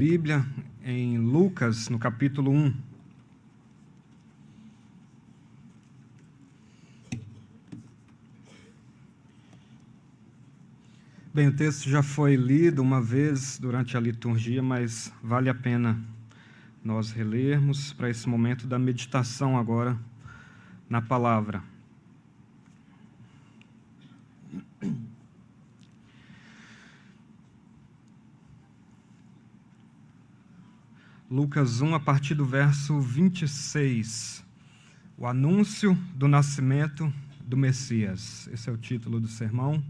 Bíblia em Lucas, no capítulo 1. Bem, o texto já foi lido uma vez durante a liturgia, mas vale a pena nós relermos para esse momento da meditação agora na palavra. Lucas 1, a partir do verso 26. O anúncio do nascimento do Messias. Esse é o título do sermão.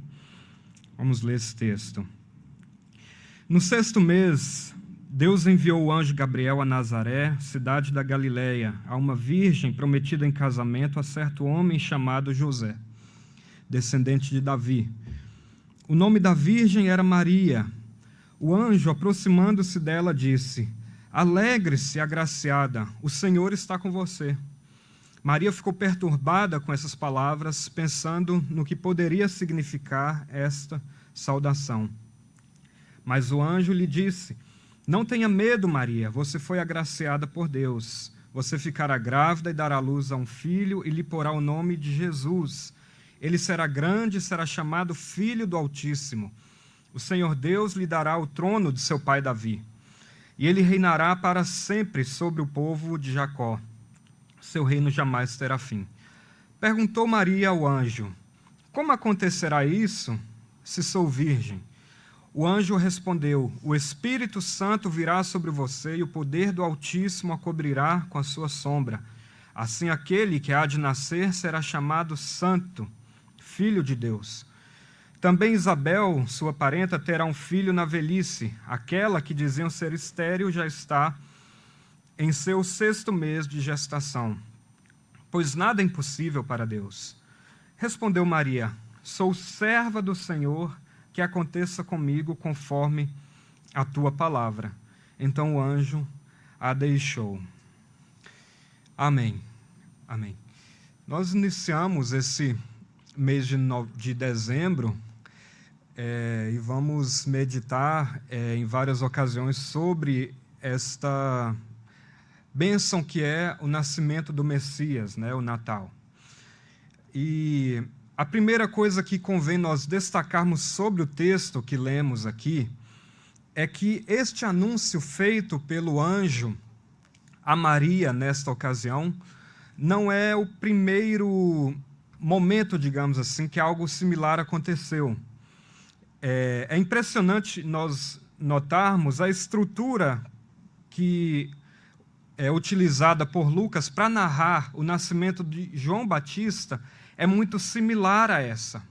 Vamos ler esse texto. No 6º mês, Deus enviou o anjo Gabriel a Nazaré, cidade da Galileia, a uma virgem prometida em casamento a certo homem chamado José, descendente de Davi. O nome da virgem era Maria. O anjo, aproximando-se dela, disse: Alegre-se, agraciada, o Senhor está com você. Maria ficou perturbada com essas palavras, pensando no que poderia significar esta saudação. Mas o anjo lhe disse: Não tenha medo, Maria, você foi agraciada por Deus. Você ficará grávida e dará à luz a um filho e lhe porá o nome de Jesus. Ele será grande e será chamado Filho do Altíssimo. O Senhor Deus lhe dará o trono de seu pai Davi. E ele reinará para sempre sobre o povo de Jacó. Seu reino jamais terá fim. Perguntou Maria ao anjo: Como acontecerá isso, se sou virgem? O anjo respondeu: O Espírito Santo virá sobre você e o poder do Altíssimo a cobrirá com a sua sombra. Assim aquele que há de nascer será chamado Santo, Filho de Deus. Também Isabel, sua parenta, terá um filho na velhice. Aquela que diziam ser estéril já está em seu 6º mês de gestação, pois nada é impossível para Deus. Respondeu Maria: Sou serva do Senhor, que aconteça comigo conforme a tua palavra. Então o anjo a deixou. Amém. Amém. Nós iniciamos esse mês de dezembro e vamos meditar em várias ocasiões sobre esta bênção que é o nascimento do Messias, né, o Natal. E a primeira coisa que convém nós destacarmos sobre o texto que lemos aqui é que este anúncio feito pelo anjo a Maria nesta ocasião não é o primeiro momento, digamos assim, que algo similar aconteceu. É impressionante nós notarmos a estrutura que é utilizada por Lucas para narrar o nascimento de João Batista é muito similar a essa.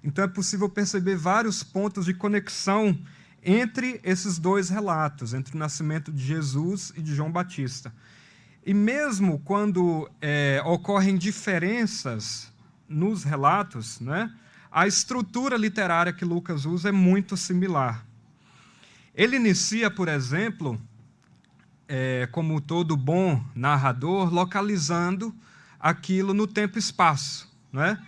Então é possível perceber vários pontos de conexão entre esses dois relatos, entre o nascimento de Jesus e de João Batista. E mesmo quando ocorrem diferenças nos relatos, né, a estrutura literária que Lucas usa é muito similar. Ele inicia, por exemplo, como todo bom narrador, localizando aquilo no tempo e espaço, né?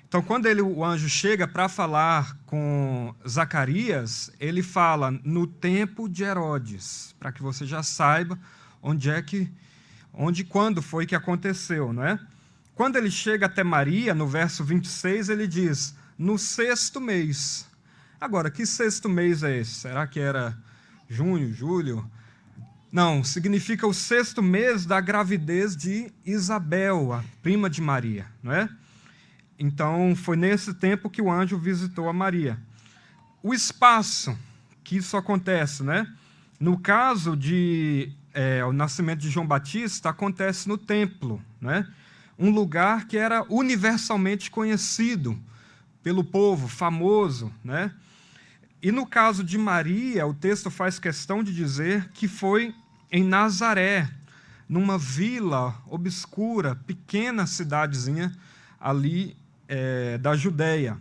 Então, quando o anjo chega para falar com Zacarias, ele fala no tempo de Herodes, para que você já saiba onde e quando foi que aconteceu, não é? Quando ele chega até Maria, no verso 26, ele diz, no 6º mês. Agora, que 6º mês é esse? Será que era junho, julho? Não, significa o 6º mês da gravidez de Isabel, a prima de Maria, não é? Então, foi nesse tempo que o anjo visitou a Maria. O espaço que isso acontece, né? No caso o nascimento de João Batista, acontece no templo, né? Um lugar que era universalmente conhecido pelo povo, famoso, né? E no caso de Maria, o texto faz questão de dizer que foi em Nazaré, numa vila obscura, pequena cidadezinha ali da Judéia.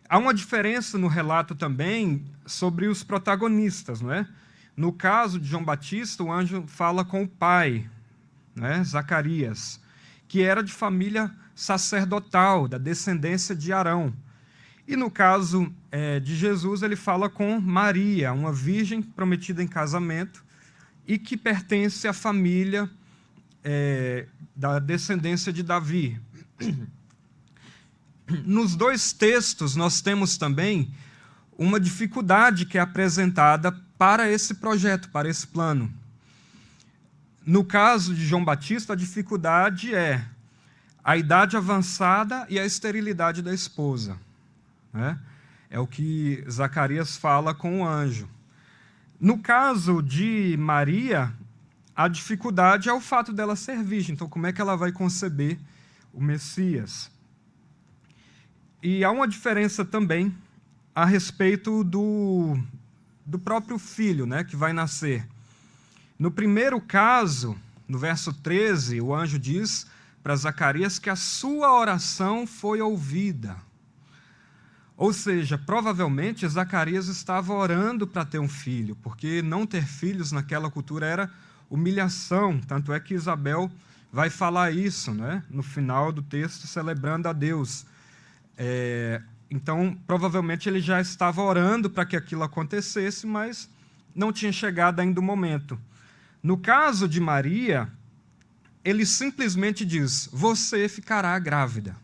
Há uma diferença no relato também sobre os protagonistas, não é? No caso de João Batista, o anjo fala com o pai, né, Zacarias, que era de família sacerdotal, da descendência de Arão. E no caso de Jesus, ele fala com Maria, uma virgem prometida em casamento e que pertence à família da descendência de Davi. Nos dois textos, nós temos também uma dificuldade que é apresentada para esse projeto, para esse plano. No caso de João Batista, a dificuldade é a idade avançada e a esterilidade da esposa. Né? É o que Zacarias fala com o anjo. No caso de Maria, a dificuldade é o fato dela ser virgem. Então, como é que ela vai conceber o Messias? E há uma diferença também a respeito do próprio filho, né, que vai nascer. No primeiro caso, no verso 13, o anjo diz para Zacarias que a sua oração foi ouvida. Ou seja, provavelmente Zacarias estava orando para ter um filho, porque não ter filhos naquela cultura era humilhação. Tanto é que Isabel vai falar isso, né, no final do texto, celebrando a Deus. Então, provavelmente ele já estava orando para que aquilo acontecesse, mas não tinha chegado ainda o momento. No caso de Maria, ele simplesmente diz: você ficará grávida.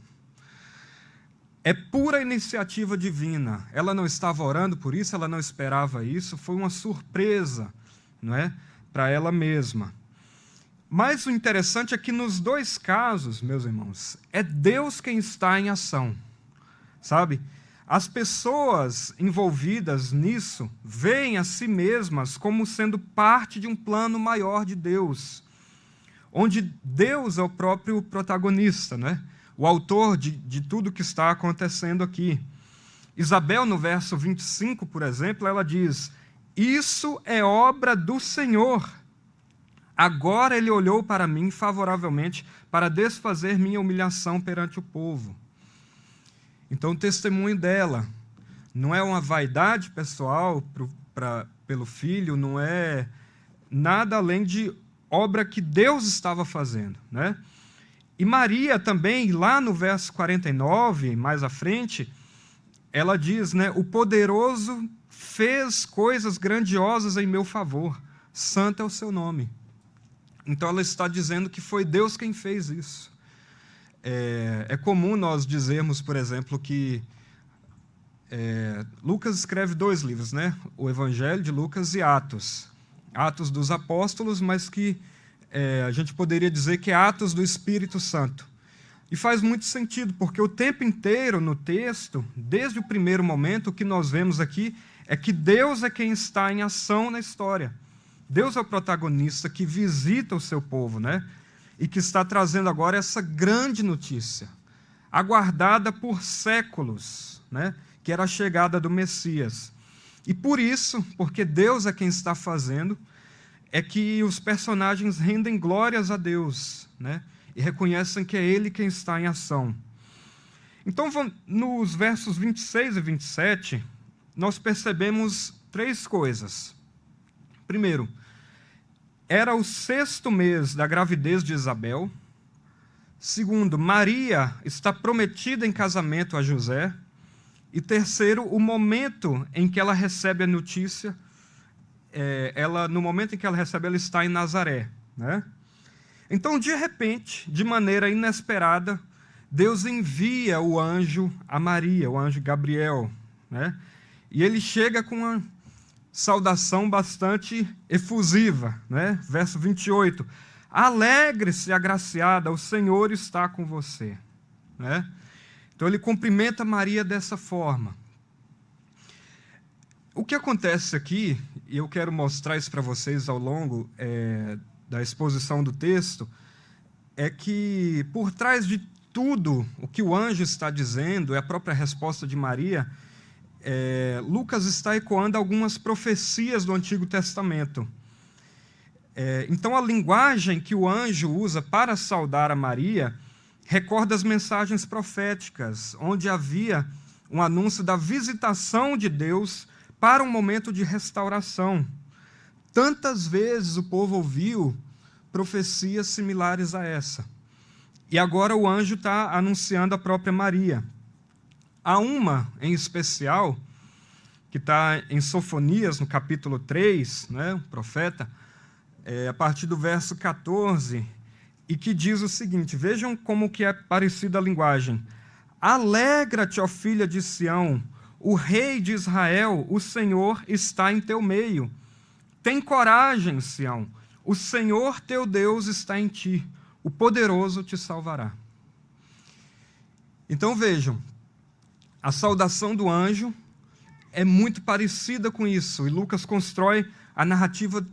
É pura iniciativa divina. Ela não estava orando por isso, ela não esperava isso, foi uma surpresa, não é, para ela mesma. Mas o interessante é que nos dois casos, meus irmãos, é Deus quem está em ação. Sabe? As pessoas envolvidas nisso veem a si mesmas como sendo parte de um plano maior de Deus, onde Deus é o próprio protagonista, né? O autor de tudo que está acontecendo aqui. Isabel, no verso 25, por exemplo, ela diz: isso é obra do Senhor. Agora ele olhou para mim favoravelmente para desfazer minha humilhação perante o povo. Então, o testemunho dela não é uma vaidade pessoal pelo filho, não é nada além de obra que Deus estava fazendo, né? E Maria também, lá no verso 49, mais à frente, ela diz, né, o poderoso fez coisas grandiosas em meu favor, santo é o seu nome. Então, ela está dizendo que foi Deus quem fez isso. É comum nós dizermos, por exemplo, que Lucas escreve 2 livros, né? O Evangelho de Lucas e Atos. Atos dos Apóstolos, mas que a gente poderia dizer que é Atos do Espírito Santo. E faz muito sentido, porque o tempo inteiro no texto, desde o primeiro momento, o que nós vemos aqui é que Deus é quem está em ação na história. Deus é o protagonista que visita o seu povo, né? E que está trazendo agora essa grande notícia, aguardada por séculos, né? Que era a chegada do Messias. E por isso, porque Deus é quem está fazendo, é que os personagens rendem glórias a Deus, né? E reconhecem que é Ele quem está em ação. Então, nos versos 26 e 27, nós percebemos 3 coisas. Primeiro, era o 6º mês da gravidez de Isabel. Segundo, Maria está prometida em casamento a José. E terceiro, o momento em que ela recebe a notícia, no momento em que ela recebe, ela está em Nazaré, né? Então, de repente, de maneira inesperada, Deus envia o anjo a Maria, o anjo Gabriel, né? E ele chega com uma saudação bastante efusiva, né? Verso 28. Alegre-se, agraciada, o Senhor está com você, né? Então ele cumprimenta Maria dessa forma. O que acontece aqui, e eu quero mostrar isso para vocês ao longo da exposição do texto, é que por trás de tudo o que o anjo está dizendo, é a própria resposta de Maria, Lucas está ecoando algumas profecias do Antigo Testamento. Então, a linguagem que o anjo usa para saudar a Maria recorda as mensagens proféticas, onde havia um anúncio da visitação de Deus para um momento de restauração. Tantas vezes o povo ouviu profecias similares a essa. E agora o anjo está anunciando a própria Maria. Há uma em especial, que está em Sofonias, no capítulo 3, né, o profeta, a partir do verso 14, e que diz o seguinte, vejam como que é parecida a linguagem. Alegra-te, ó filha de Sião, o rei de Israel, o Senhor está em teu meio. Tem coragem, Sião, o Senhor teu Deus está em ti, o poderoso te salvará. Então vejam, a saudação do anjo é muito parecida com isso, e Lucas constrói a narrativa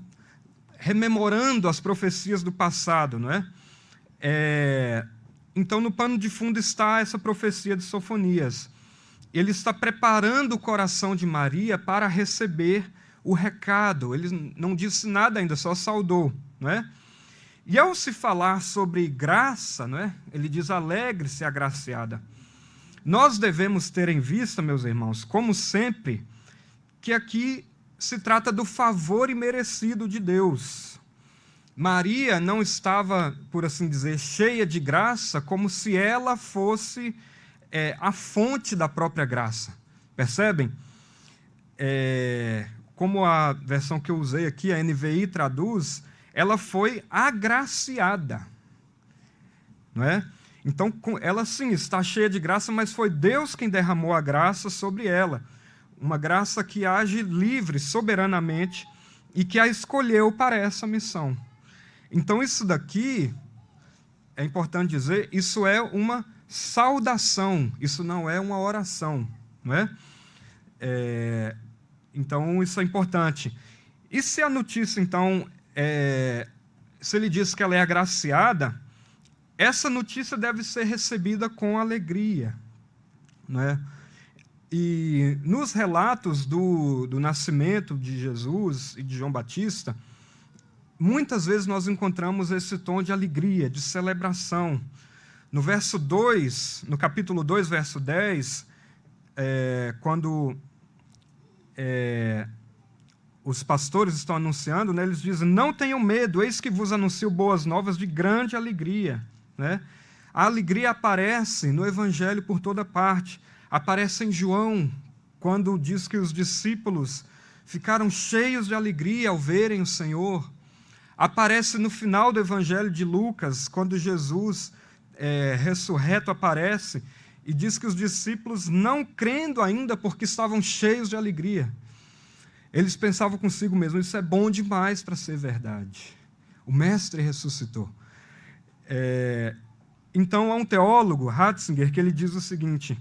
rememorando as profecias do passado, não é? Então, no pano de fundo está essa profecia de Sofonias. Ele está preparando o coração de Maria para receber o recado. Ele não disse nada ainda, só saudou, não é? E ao se falar sobre graça, não é? Ele diz, alegre-se, agraciada. Nós devemos ter em vista, meus irmãos, como sempre, que aqui se trata do favor imerecido de Deus. Maria não estava, por assim dizer, cheia de graça, como se ela fosse a fonte da própria graça. Percebem? Como a versão que eu usei aqui, a NVI traduz, ela foi agraciada. Não é? Então, ela sim está cheia de graça, mas foi Deus quem derramou a graça sobre ela. Uma graça que age livre, soberanamente, e que a escolheu para essa missão. Então, isso daqui, é importante dizer, isso é uma saudação, isso não é uma oração, não é? Então, isso é importante. E se a notícia, então, se ele diz que ela é agraciada, essa notícia deve ser recebida com alegria, não é? E nos relatos do nascimento de Jesus e de João Batista, muitas vezes nós encontramos esse tom de alegria, de celebração. No verso 2, no capítulo 2, verso 10, quando os pastores estão anunciando, né, eles dizem, não tenham medo, eis que vos anuncio boas novas de grande alegria. Né? A alegria aparece no Evangelho por toda parte. Aparece em João, quando diz que os discípulos ficaram cheios de alegria ao verem o Senhor. Aparece no final do Evangelho de Lucas, quando Jesus, ressurreto, aparece e diz que os discípulos, não crendo ainda, porque estavam cheios de alegria, eles pensavam consigo mesmos, isso é bom demais para ser verdade. O Mestre ressuscitou. Então, há um teólogo, Ratzinger, que ele diz o seguinte,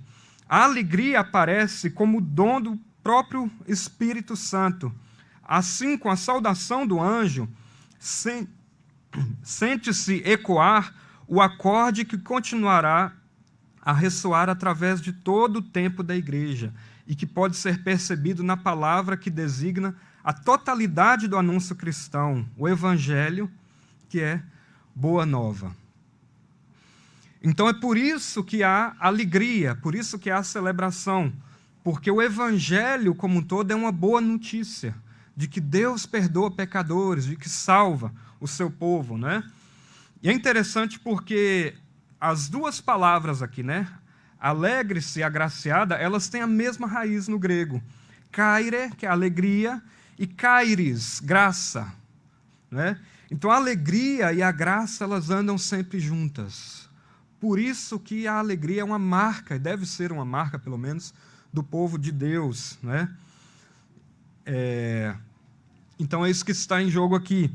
a alegria aparece como dom do próprio Espírito Santo. Assim, com a saudação do anjo, sente-se ecoar o acorde que continuará a ressoar através de todo o tempo da igreja e que pode ser percebido na palavra que designa a totalidade do anúncio cristão, o Evangelho, que é Boa Nova. Então é por isso que há alegria, por isso que há celebração, porque o Evangelho como um todo é uma boa notícia de que Deus perdoa pecadores, de que salva o seu povo, né? E é interessante porque as duas palavras aqui, né? Alegre-se e agraciada, elas têm a mesma raiz no grego. Kaire, que é alegria, e kairis, graça, né? Então a alegria e a graça, elas andam sempre juntas. Por isso que a alegria é uma marca, deve ser uma marca, pelo menos, do povo de Deus, né? Então é isso que está em jogo aqui.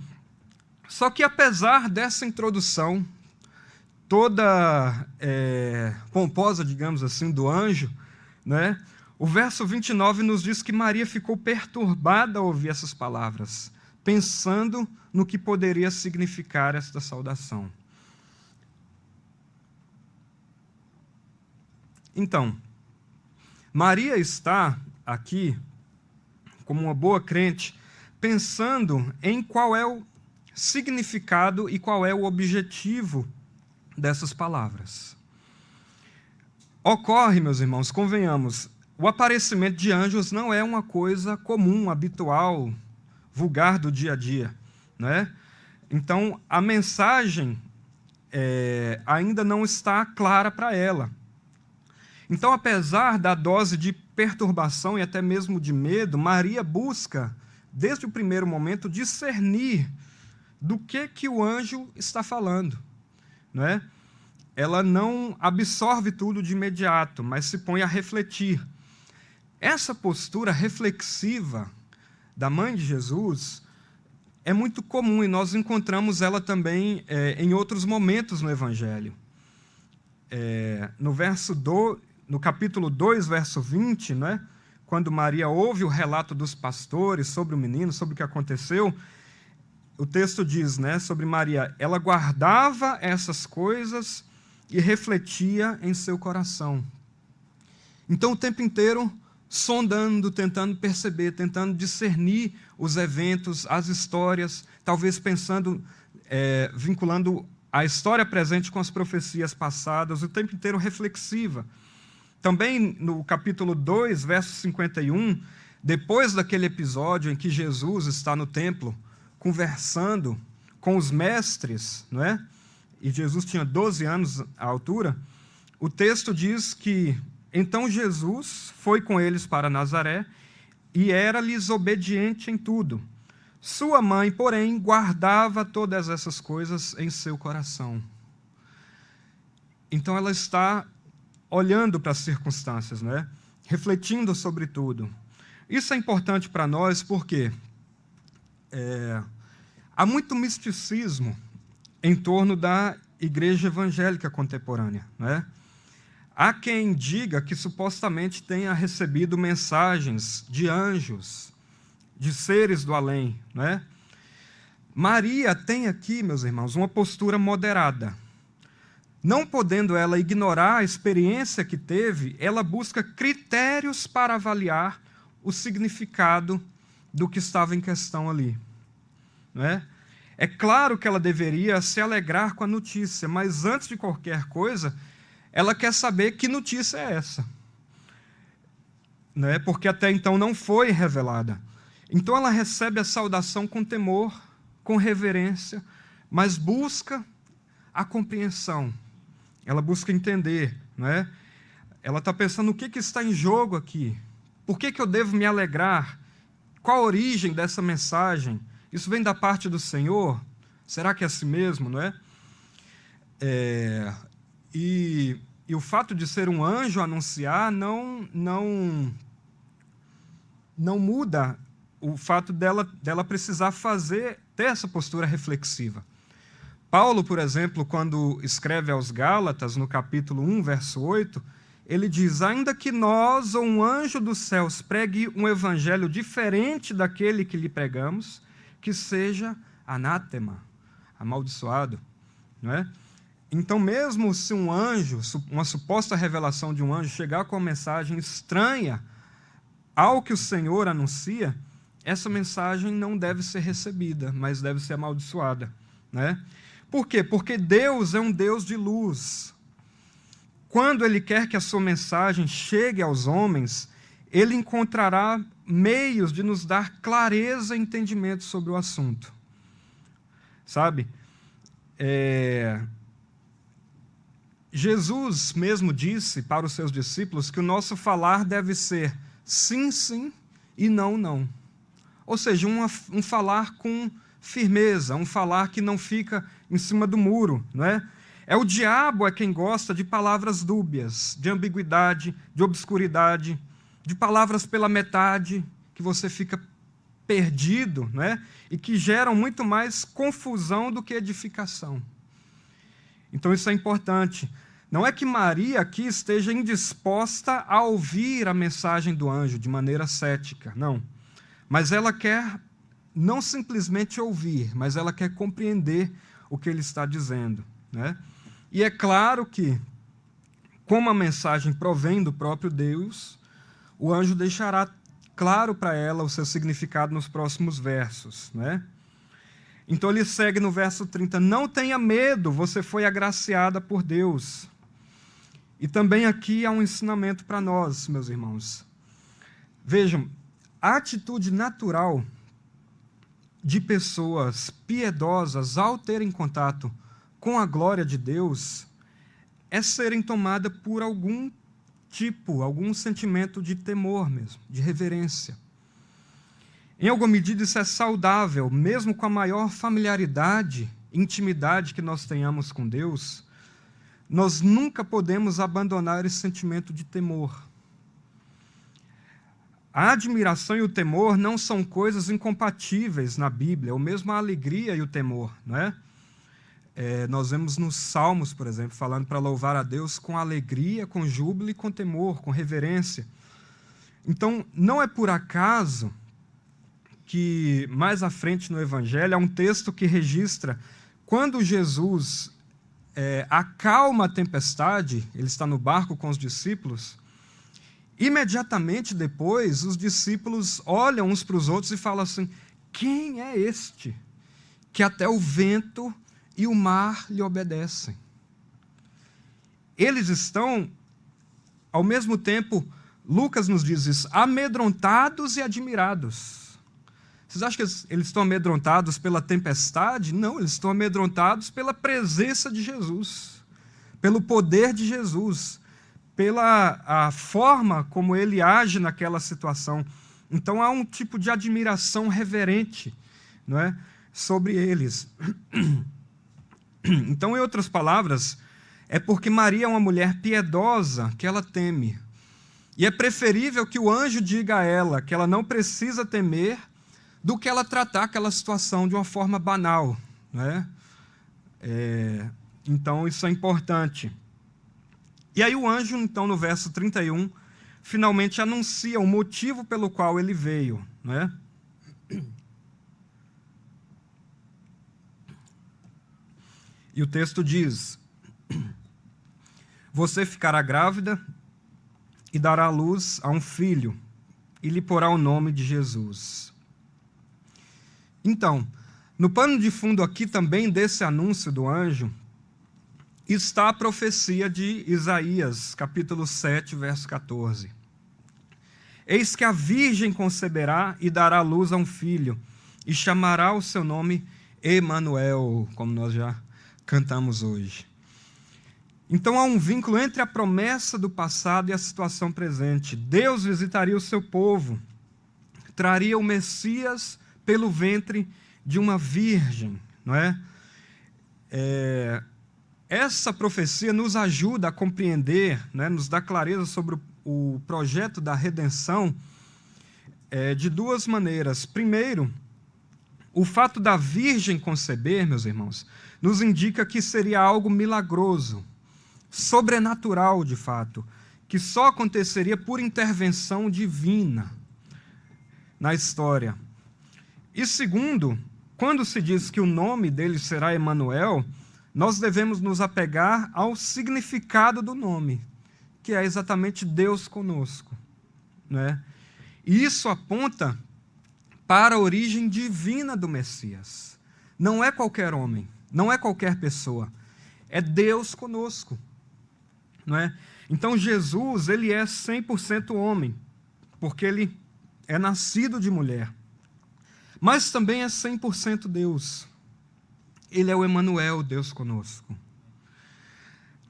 Só que apesar dessa introdução toda pomposa, digamos assim, do anjo, né? O verso 29 nos diz que Maria ficou perturbada ao ouvir essas palavras, pensando no que poderia significar esta saudação. Então, Maria está aqui, como uma boa crente, pensando em qual é o significado e qual é o objetivo dessas palavras. Ocorre, meus irmãos, convenhamos, o aparecimento de anjos não é uma coisa comum, habitual, vulgar do dia a dia, né? Então, a mensagem ainda não está clara para ela. Então, apesar da dose de perturbação e até mesmo de medo, Maria busca, desde o primeiro momento, discernir do que o anjo está falando, não é? Ela não absorve tudo de imediato, mas se põe a refletir. Essa postura reflexiva da mãe de Jesus é muito comum e nós encontramos ela também em outros momentos no Evangelho. No capítulo 2, verso 20, né, quando Maria ouve o relato dos pastores sobre o menino, sobre o que aconteceu, o texto diz, né, sobre Maria, ela guardava essas coisas e refletia em seu coração. Então, o tempo inteiro, sondando, tentando perceber, tentando discernir os eventos, as histórias, talvez pensando, vinculando a história presente com as profecias passadas, o tempo inteiro reflexiva. Também no capítulo 2, verso 51, depois daquele episódio em que Jesus está no templo conversando com os mestres, não é? E Jesus tinha 12 anos à altura, o texto diz que então Jesus foi com eles para Nazaré e era-lhes obediente em tudo. Sua mãe, porém, guardava todas essas coisas em seu coração. Então ela está olhando para as circunstâncias, né? Refletindo sobre tudo. Isso é importante para nós porque há muito misticismo em torno da igreja evangélica contemporânea, né? Há quem diga que supostamente tenha recebido mensagens de anjos, de seres do além, né? Maria tem aqui, meus irmãos, uma postura moderada. Não podendo ela ignorar a experiência que teve, ela busca critérios para avaliar o significado do que estava em questão ali, não é? É claro que ela deveria se alegrar com a notícia, mas antes de qualquer coisa, ela quer saber que notícia é essa, né? Porque até então não foi revelada. Então ela recebe a saudação com temor, com reverência, mas busca a compreensão. Ela busca entender, não é? Ela está pensando o que está em jogo aqui. Por que eu devo me alegrar? Qual a origem dessa mensagem? Isso vem da parte do Senhor? Será que é assim mesmo, não é? E o fato de ser um anjo anunciar não muda o fato dela precisar ter essa postura reflexiva. Paulo, por exemplo, quando escreve aos Gálatas, no capítulo 1, verso 8, ele diz, ainda que nós ou um anjo dos céus pregue um evangelho diferente daquele que lhe pregamos, que seja anátema, amaldiçoado, não é? Então, mesmo se um anjo, uma suposta revelação de um anjo, chegar com uma mensagem estranha ao que o Senhor anuncia, essa mensagem não deve ser recebida, mas deve ser amaldiçoada, né? Por quê? Porque Deus é um Deus de luz. Quando Ele quer que a sua mensagem chegue aos homens, Ele encontrará meios de nos dar clareza e entendimento sobre o assunto. Sabe? Jesus mesmo disse para os seus discípulos que o nosso falar deve ser sim, sim e não, não. Ou seja, um falar com firmeza, um falar que não fica em cima do muro, não é? O diabo quem gosta de palavras dúbias, de ambiguidade, de obscuridade, de palavras pela metade, que você fica perdido, não é? E que geram muito mais confusão do que edificação. Então isso é importante. Não é que Maria aqui esteja indisposta a ouvir a mensagem do anjo de maneira cética, não. Mas ela quer não simplesmente ouvir, mas ela quer compreender o que ele está dizendo, né? E é claro que, como a mensagem provém do próprio Deus, o anjo deixará claro para ela o seu significado nos próximos versos, né? Então ele segue no verso 30, não tenha medo, você foi agraciada por Deus. E também aqui há um ensinamento para nós, meus irmãos. Vejam, a atitude natural de pessoas piedosas ao terem contato com a glória de Deus é serem tomadas por algum algum sentimento de temor mesmo, de reverência. Em alguma medida isso é saudável, mesmo com a maior familiaridade, intimidade que nós tenhamos com Deus, nós nunca podemos abandonar esse sentimento de temor. A admiração e o temor não são coisas incompatíveis na Bíblia, ou mesmo a alegria e o temor, não é? Nós vemos nos Salmos, por exemplo, falando para louvar a Deus com alegria, com júbilo e com temor, com reverência. Então, não é por acaso que mais à frente no Evangelho há um texto que registra quando Jesus acalma a tempestade, ele está no barco com os discípulos, imediatamente depois os discípulos olham uns para os outros e falam assim: quem é este que até o vento e o mar lhe obedecem? Eles estão, ao mesmo tempo, Lucas nos diz isso, amedrontados e admirados. Vocês acham que eles estão amedrontados pela tempestade? Não, eles estão amedrontados pela presença de Jesus, pelo poder de Jesus, pela a forma como ele age naquela situação. Então há um tipo de admiração reverente, não é, sobre eles. Então, em outras palavras, é porque Maria é uma mulher piedosa que ela teme. E é preferível que o anjo diga a ela que ela não precisa temer do que ela tratar aquela situação de uma forma banal, não é? Então, isso é importante. E aí o anjo, então, no verso 31, finalmente anuncia o motivo pelo qual ele veio, não é? E o texto diz: você ficará grávida e dará à luz a um filho, e lhe porá o nome de Jesus. Então, no pano de fundo aqui também desse anúncio do anjo, está a profecia de Isaías, capítulo 7, verso 14. Eis que a virgem conceberá e dará à luz a um filho, e chamará o seu nome Emanuel, como nós já cantamos hoje. Então há um vínculo entre a promessa do passado e a situação presente. Deus visitaria o seu povo, traria o Messias pelo ventre de uma virgem, não é? Essa profecia nos ajuda a compreender, né, nos dá clareza sobre o projeto da redenção de duas maneiras. Primeiro, o fato da virgem conceber, meus irmãos, nos indica que seria algo milagroso, sobrenatural de fato, que só aconteceria por intervenção divina na história. E segundo, quando se diz que o nome dele será Emanuel, nós devemos nos apegar ao significado do nome, que é exatamente Deus conosco, né? E isso aponta para a origem divina do Messias. Não é qualquer homem, não é qualquer pessoa, é Deus conosco, não é? Então Jesus, ele é 100% homem, porque ele é nascido de mulher, mas também é 100% Deus. Ele é o Emanuel, Deus conosco.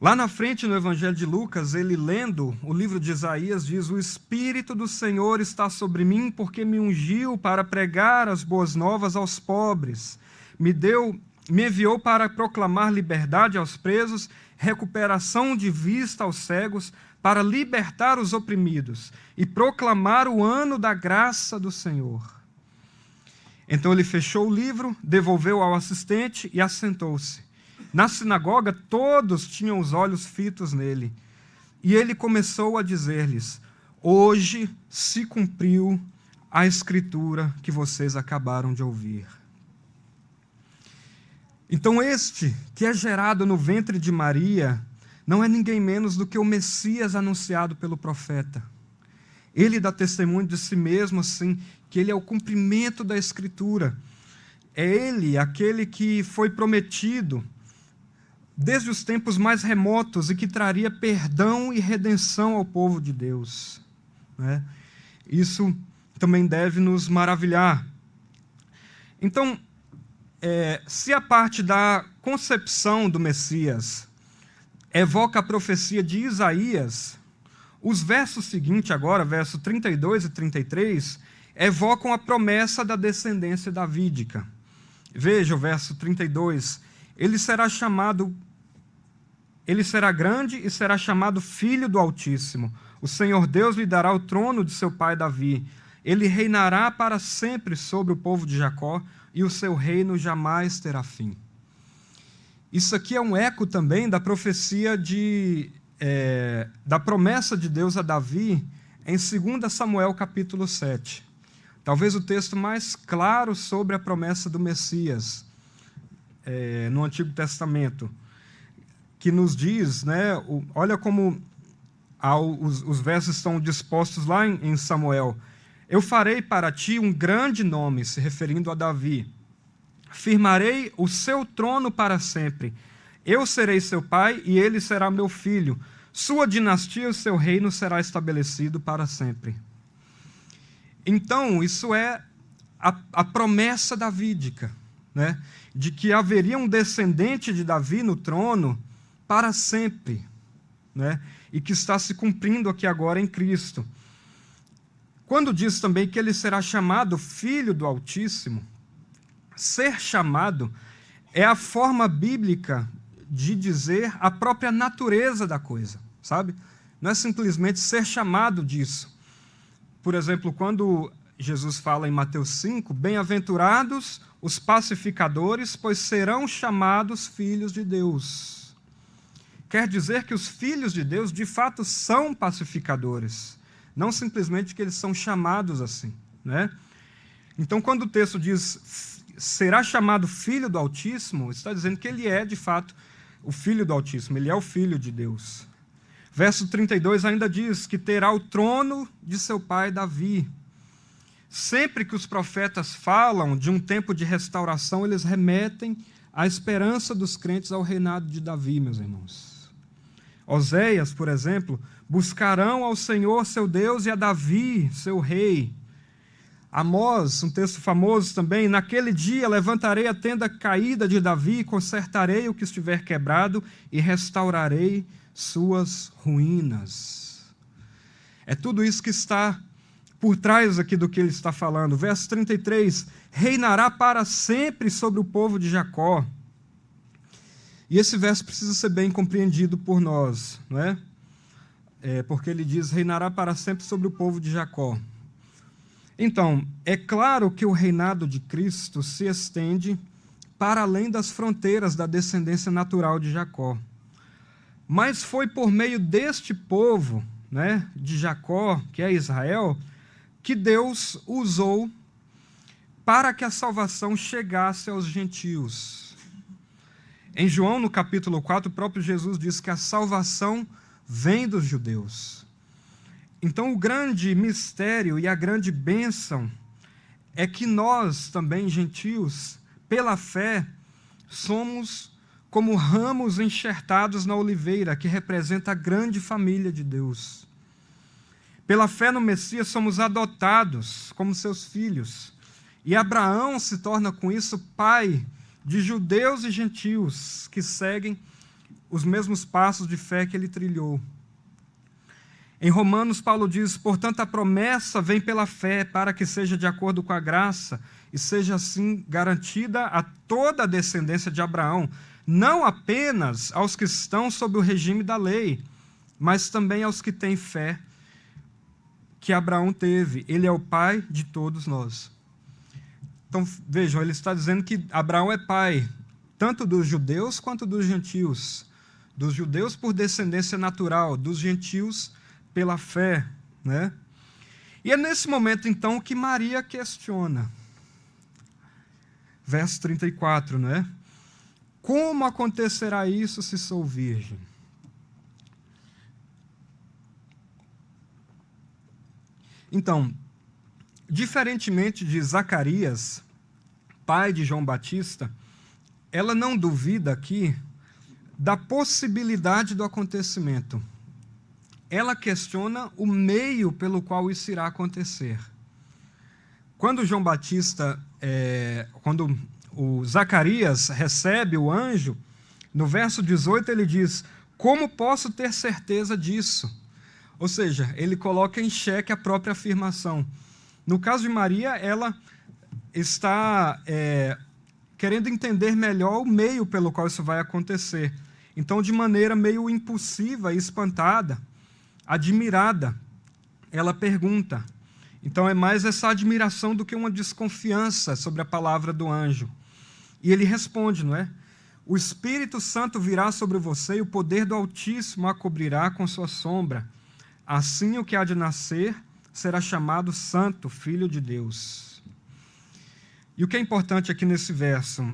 Lá na frente, no Evangelho de Lucas, ele lendo o livro de Isaías, diz: o Espírito do Senhor está sobre mim, porque me ungiu para pregar as boas novas aos pobres, me enviou para proclamar liberdade aos presos, recuperação de vista aos cegos, para libertar os oprimidos e proclamar o ano da graça do Senhor. Então ele fechou o livro, devolveu ao assistente e assentou-se. Na sinagoga, todos tinham os olhos fitos nele. E ele começou a dizer-lhes: hoje se cumpriu a escritura que vocês acabaram de ouvir. Então este, que é gerado no ventre de Maria, não é ninguém menos do que o Messias anunciado pelo profeta. Ele dá testemunho de si mesmo, assim, que ele é o cumprimento da Escritura. É ele, aquele que foi prometido desde os tempos mais remotos e que traria perdão e redenção ao povo de Deus, né? Isso também deve nos maravilhar. Então, se a parte da concepção do Messias evoca a profecia de Isaías, Os versos seguintes agora, versos 32 e 33, evocam a promessa da descendência davídica. Veja o verso 32. Ele será grande e será chamado Filho do Altíssimo. O Senhor Deus lhe dará o trono de seu pai Davi. Ele reinará para sempre sobre o povo de Jacó, e o seu reino jamais terá fim. Isso aqui é um eco também da profecia da promessa de Deus a Davi em 2 Samuel capítulo 7. Talvez o texto mais claro sobre a promessa do Messias no Antigo Testamento, que nos diz, né, olha como os versos estão dispostos lá em Samuel. Eu farei para ti um grande nome, se referindo a Davi. Firmarei o seu trono para sempre. Eu serei seu pai e ele será meu filho. Sua dinastia e o seu reino será estabelecido para sempre. Então, isso é a promessa davídica, né? De que haveria um descendente de Davi no trono para sempre, né? E que está se cumprindo aqui agora em Cristo. Quando diz também que ele será chamado Filho do Altíssimo, ser chamado é a forma bíblica de dizer a própria natureza da coisa, sabe? Não é simplesmente ser chamado disso. Por exemplo, quando Jesus fala em Mateus 5, bem-aventurados os pacificadores, pois serão chamados filhos de Deus. Quer dizer que os filhos de Deus, de fato, são pacificadores. Não simplesmente que eles são chamados assim, né? Então, quando o texto diz será chamado Filho do Altíssimo, está dizendo que ele é, de fato, o Filho do Altíssimo, ele é o Filho de Deus. Verso 32 ainda diz que terá o trono de seu pai Davi. Sempre que os profetas falam de um tempo de restauração, eles remetem à esperança dos crentes ao reinado de Davi, meus irmãos. Oséias, por exemplo, buscarão ao Senhor seu Deus e a Davi, seu rei. Amós, um texto famoso também, naquele dia levantarei a tenda caída de Davi, consertarei o que estiver quebrado e restaurarei suas ruínas. É tudo isso que está por trás aqui do que ele está falando. Verso 33, reinará para sempre sobre o povo de Jacó. E esse verso precisa ser bem compreendido por nós, não é? Porque ele diz, reinará para sempre sobre o povo de Jacó. Então, é claro que o reinado de Cristo se estende para além das fronteiras da descendência natural de Jacó. Mas foi por meio deste povo, né, de Jacó, que é Israel, que Deus usou para que a salvação chegasse aos gentios. Em João, no capítulo 4, o próprio Jesus diz que a salvação vem dos judeus. Então, o grande mistério e a grande bênção é que nós, também gentios, pela fé, somos como ramos enxertados na oliveira, que representa a grande família de Deus. Pela fé no Messias, somos adotados como seus filhos. E Abraão se torna, com isso, pai de judeus e gentios que seguem os mesmos passos de fé que ele trilhou. Em Romanos, Paulo diz, portanto, a promessa vem pela fé, para que seja de acordo com a graça, e seja assim garantida a toda a descendência de Abraão, não apenas aos que estão sob o regime da lei, mas também aos que têm fé que Abraão teve. Ele é o pai de todos nós. Então, vejam, ele está dizendo que Abraão é pai, tanto dos judeus quanto dos gentios. Dos judeus por descendência natural, dos gentios pela fé, né? E é nesse momento, então, que Maria questiona. Verso 34, não é? Como acontecerá isso se sou virgem? Então, diferentemente de Zacarias, pai de João Batista, ela não duvida aqui da possibilidade do acontecimento. Ela questiona o meio pelo qual isso irá acontecer. Quando João Batista, quando o Zacarias recebe o anjo, no verso 18 ele diz, como posso ter certeza disso? Ou seja, ele coloca em xeque a própria afirmação. No caso de Maria, ela está querendo entender melhor o meio pelo qual isso vai acontecer. Então, de maneira meio impulsiva e espantada, admirada, ela pergunta. Então, é mais essa admiração do que uma desconfiança sobre a palavra do anjo. E ele responde, não é? O Espírito Santo virá sobre você e o poder do Altíssimo a cobrirá com sua sombra. Assim, o que há de nascer será chamado Santo, Filho de Deus. E o que é importante aqui nesse verso?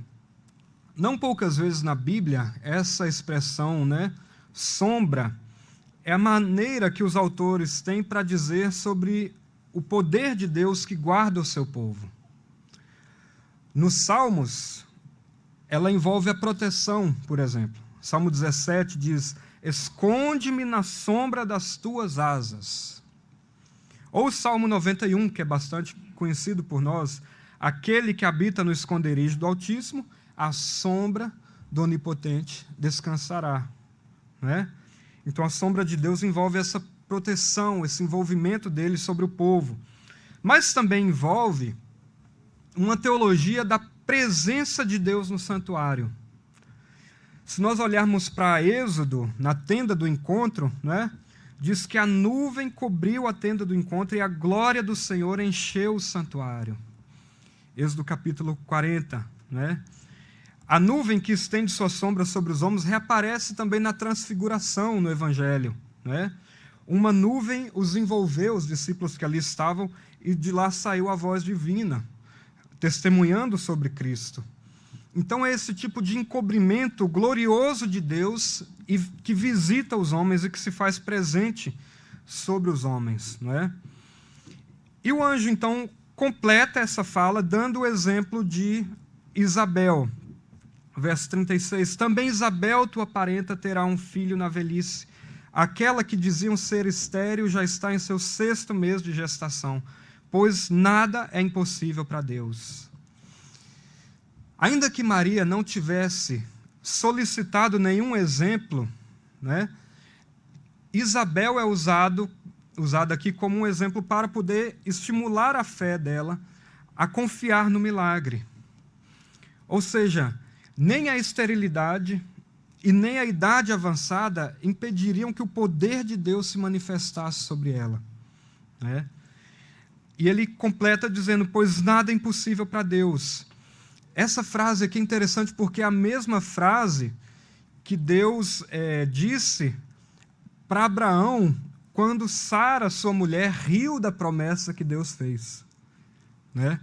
Não poucas vezes na Bíblia, essa expressão, né, sombra, é a maneira que os autores têm para dizer sobre o poder de Deus que guarda o seu povo. Nos Salmos, ela envolve a proteção, por exemplo. Salmo 17 diz: esconde-me na sombra das tuas asas. Ou o Salmo 91, que é bastante conhecido por nós: aquele que habita no esconderijo do Altíssimo, à sombra do Onipotente descansará. Né? Então a sombra de Deus envolve essa proteção, esse envolvimento dele sobre o povo. Mas também envolve uma teologia da presença de Deus no santuário. Se nós olharmos para Êxodo, na tenda do encontro, né, diz que a nuvem cobriu a tenda do encontro e a glória do Senhor encheu o santuário. Êxodo capítulo 40. Né? A nuvem que estende sua sombra sobre os homens reaparece também na transfiguração no Evangelho. Né? Uma nuvem os envolveu, os discípulos que ali estavam, e de lá saiu a voz divina, testemunhando sobre Cristo. Então é esse tipo de encobrimento glorioso de Deus e que visita os homens e que se faz presente sobre os homens. Não é? E o anjo, então, completa essa fala dando o exemplo de Isabel. Verso 36, também Isabel, tua parenta, terá um filho na velhice. Aquela que diziam ser estéril já está em seu 6º mês de gestação, pois nada é impossível para Deus. Ainda que Maria não tivesse solicitado nenhum exemplo, né, Isabel é usada aqui como um exemplo para poder estimular a fé dela a confiar no milagre. Ou seja, nem a esterilidade e nem a idade avançada impediriam que o poder de Deus se manifestasse sobre ela. Né? E ele completa dizendo, pois nada é impossível para Deus. Essa frase aqui é interessante porque é a mesma frase que Deus disse para Abraão quando Sara, sua mulher, riu da promessa que Deus fez. Né?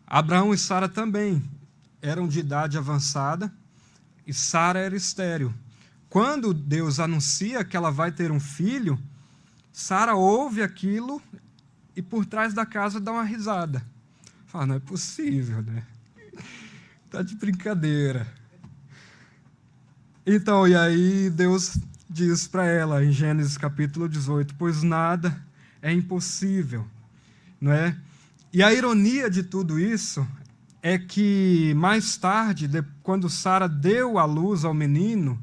Abraão e Sara também eram de idade avançada e Sara era estéril. Quando Deus anuncia que ela vai ter um filho, Sara ouve aquilo e por trás da casa dá uma risada. Fala, não é possível, né? Está de brincadeira. Então, e aí Deus diz para ela, em Gênesis capítulo 18, pois nada é impossível. Não é? E a ironia de tudo isso é que, mais tarde, quando Sara deu à luz ao menino,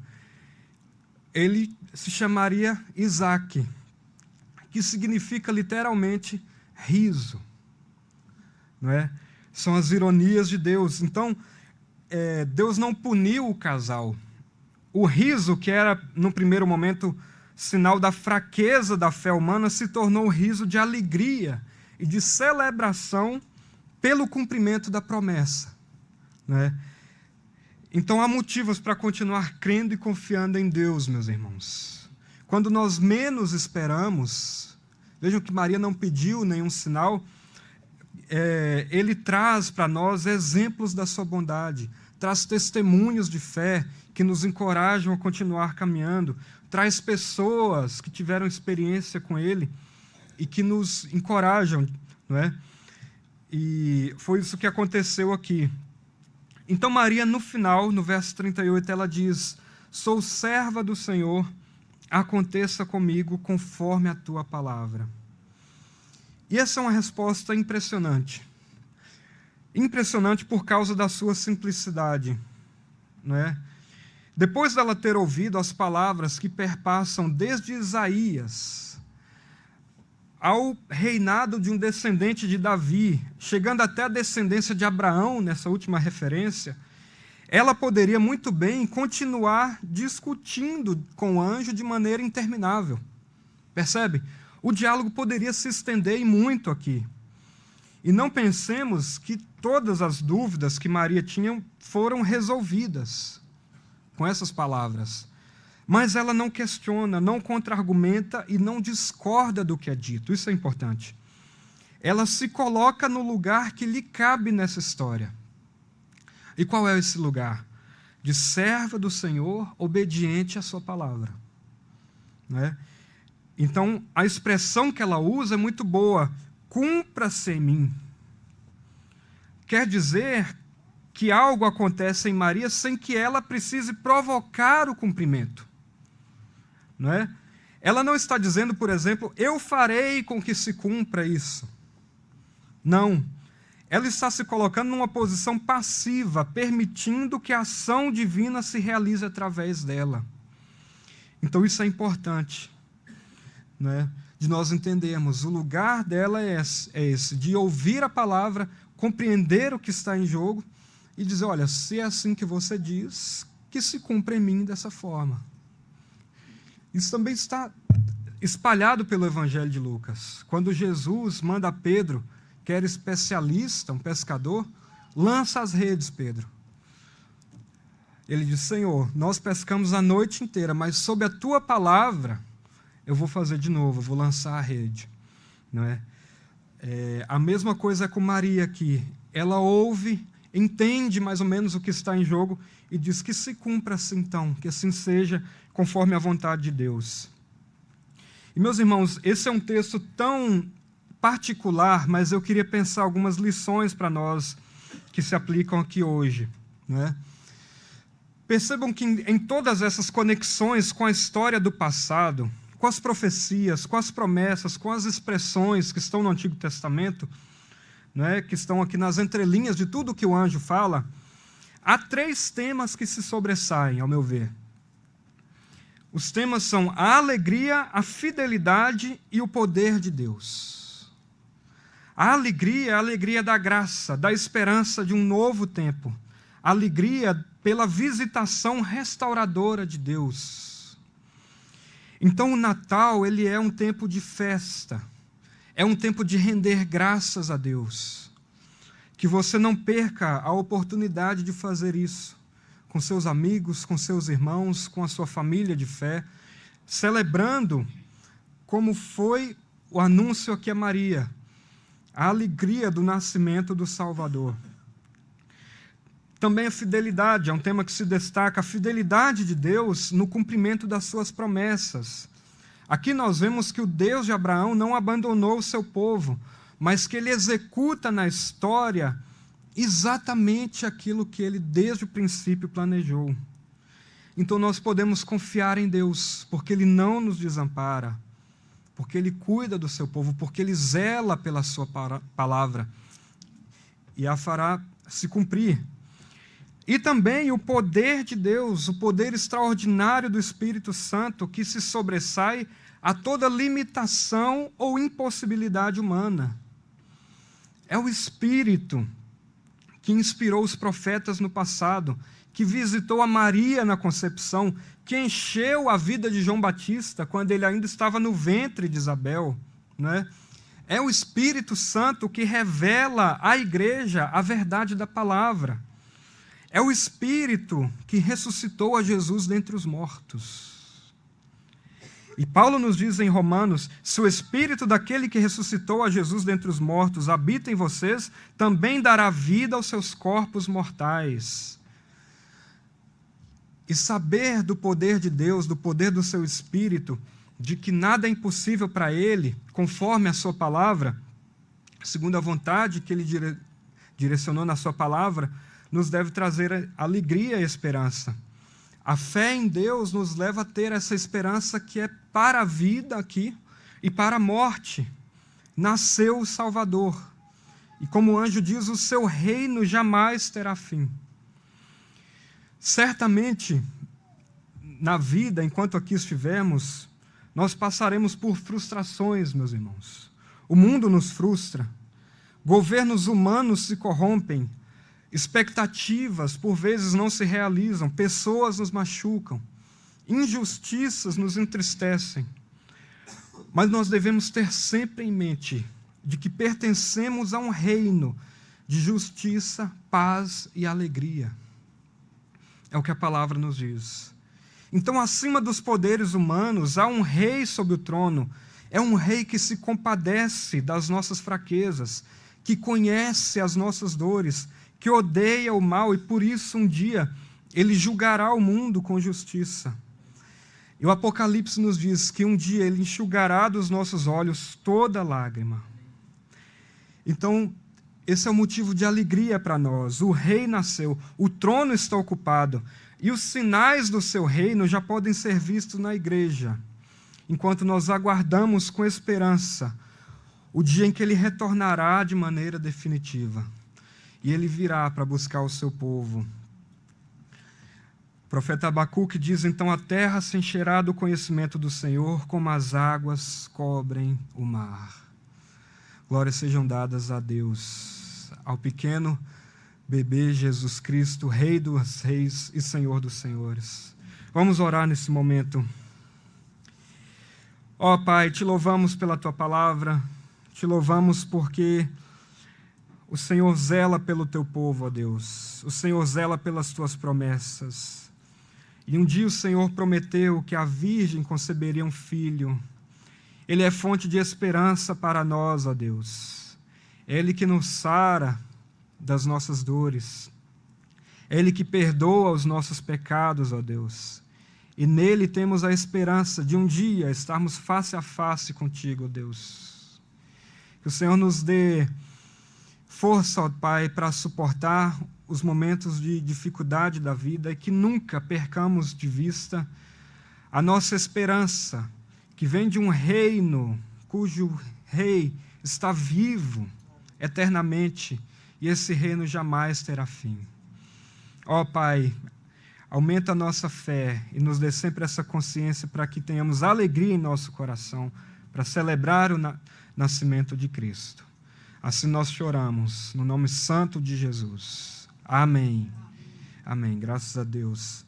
ele se chamaria Isaque, que significa literalmente riso. Não é? São as ironias de Deus. Então, Deus não puniu o casal. O riso, que era, no primeiro momento, sinal da fraqueza da fé humana, se tornou um riso de alegria e de celebração pelo cumprimento da promessa. Né? Então, há motivos para continuar crendo e confiando em Deus, meus irmãos. Quando nós menos esperamos, vejam que Maria não pediu nenhum sinal, ele traz para nós exemplos da sua bondade, traz testemunhos de fé que nos encorajam a continuar caminhando, traz pessoas que tiveram experiência com ele e que nos encorajam, não é? E foi isso que aconteceu aqui. Então Maria, no final, no verso 38, ela diz, sou serva do Senhor, aconteça comigo conforme a tua palavra. E essa é uma resposta impressionante. Impressionante por causa da sua simplicidade. Não é? Depois dela ter ouvido as palavras que perpassam desde Isaías, ao reinado de um descendente de Davi, chegando até a descendência de Abraão, nessa última referência, ela poderia muito bem continuar discutindo com o anjo de maneira interminável. Percebe? O diálogo poderia se estender e muito aqui. E não pensemos que todas as dúvidas que Maria tinha foram resolvidas com essas palavras. Mas ela não questiona, não contra-argumenta e não discorda do que é dito. Isso é importante. Ela se coloca no lugar que lhe cabe nessa história. E qual é esse lugar? De serva do Senhor, obediente à sua palavra. Não é? Então, a expressão que ela usa é muito boa. Cumpra-se em mim. Quer dizer que algo acontece em Maria sem que ela precise provocar o cumprimento. Não é? Ela não está dizendo, por exemplo, eu farei com que se cumpra isso. Não. Ela está se colocando numa posição passiva, permitindo que a ação divina se realize através dela. Então isso é importante, não é? De nós entendermos. O lugar dela é esse, de ouvir a palavra, compreender o que está em jogo e dizer, olha, se é assim que você diz, que se cumpra em mim dessa forma. Isso também está espalhado pelo Evangelho de Lucas. Quando Jesus manda Pedro, que era especialista, um pescador, lança as redes, Pedro. Ele diz, Senhor, nós pescamos a noite inteira, mas sob a tua palavra, eu vou fazer de novo, eu vou lançar a rede. Não é? A mesma coisa com Maria aqui. Ela ouve, entende mais ou menos o que está em jogo e diz que se cumpra assim então, que assim seja, conforme a vontade de Deus. E, meus irmãos, esse é um texto tão particular, mas eu queria pensar algumas lições para nós que se aplicam aqui hoje. Não é? Percebam que em todas essas conexões com a história do passado, com as profecias, com as promessas, com as expressões que estão no Antigo Testamento, não é? Que estão aqui nas entrelinhas de tudo que o anjo fala, há 3 temas que se sobressaem, ao meu ver. Os temas são a alegria, a fidelidade e o poder de Deus. A alegria é a alegria da graça, da esperança de um novo tempo. A alegria pela visitação restauradora de Deus. Então o Natal, ele é um tempo de festa. É um tempo de render graças a Deus. Que você não perca a oportunidade de fazer isso com seus amigos, com seus irmãos, com a sua família de fé, celebrando como foi o anúncio aqui a Maria, a alegria do nascimento do Salvador. Também a fidelidade, é um tema que se destaca, a fidelidade de Deus no cumprimento das suas promessas. Aqui nós vemos que o Deus de Abraão não abandonou o seu povo, mas que ele executa na história exatamente aquilo que ele desde o princípio planejou. Então nós podemos confiar em Deus, porque ele não nos desampara, porque ele cuida do seu povo, porque ele zela pela sua palavra e a fará se cumprir. E também o poder de Deus, o poder extraordinário do Espírito Santo, que se sobressai a toda limitação ou impossibilidade humana. É o Espírito que inspirou os profetas no passado, que visitou a Maria na concepção, que encheu a vida de João Batista quando ele ainda estava no ventre de Isabel. Né? É o Espírito Santo que revela à igreja a verdade da palavra. É o Espírito que ressuscitou a Jesus dentre os mortos. E Paulo nos diz em Romanos, se o Espírito daquele que ressuscitou a Jesus dentre os mortos habita em vocês, também dará vida aos seus corpos mortais. E saber do poder de Deus, do poder do seu Espírito, de que nada é impossível para ele, conforme a sua palavra, segundo a vontade que ele direcionou na sua palavra, nos deve trazer alegria e esperança. A fé em Deus nos leva a ter essa esperança que é para a vida aqui e para a morte. Nasceu o Salvador. E como o anjo diz, o seu reino jamais terá fim. Certamente, na vida, enquanto aqui estivermos, nós passaremos por frustrações, meus irmãos. O mundo nos frustra. Governos humanos se corrompem. Expectativas, por vezes, não se realizam. Pessoas nos machucam. Injustiças nos entristecem. Mas nós devemos ter sempre em mente de que pertencemos a um reino de justiça, paz e alegria. É o que a palavra nos diz. Então, acima dos poderes humanos, há um rei sobre o trono. É um rei que se compadece das nossas fraquezas, que conhece as nossas dores, que odeia o mal e, por isso, um dia, ele julgará o mundo com justiça. E o Apocalipse nos diz que um dia ele enxugará dos nossos olhos toda lágrima. Então, esse é o motivo de alegria para nós. O rei nasceu, o trono está ocupado, e os sinais do seu reino já podem ser vistos na igreja, enquanto nós aguardamos com esperança o dia em que ele retornará de maneira definitiva. E ele virá para buscar o seu povo. O profeta Abacuque diz, então, a terra se encherá do conhecimento do Senhor, como as águas cobrem o mar. Glórias sejam dadas a Deus, ao pequeno bebê Jesus Cristo, Rei dos reis e Senhor dos senhores. Vamos orar nesse momento. Ó Pai, te louvamos pela Tua palavra, te louvamos porque o Senhor zela pelo Teu povo, ó Deus. O Senhor zela pelas Tuas promessas. E um dia o Senhor prometeu que a Virgem conceberia um filho. Ele é fonte de esperança para nós, ó Deus. É Ele que nos sara das nossas dores. É Ele que perdoa os nossos pecados, ó Deus. E nele temos a esperança de um dia estarmos face a face contigo, ó Deus. Que o Senhor nos dê força, ó Pai, para suportar os momentos de dificuldade da vida e que nunca percamos de vista a nossa esperança, que vem de um reino cujo rei está vivo eternamente e esse reino jamais terá fim. Ó Pai, aumenta a nossa fé e nos dê sempre essa consciência para que tenhamos alegria em nosso coração para celebrar o nascimento de Cristo. Assim nós choramos, no nome santo de Jesus. Amém. Amém. Graças a Deus.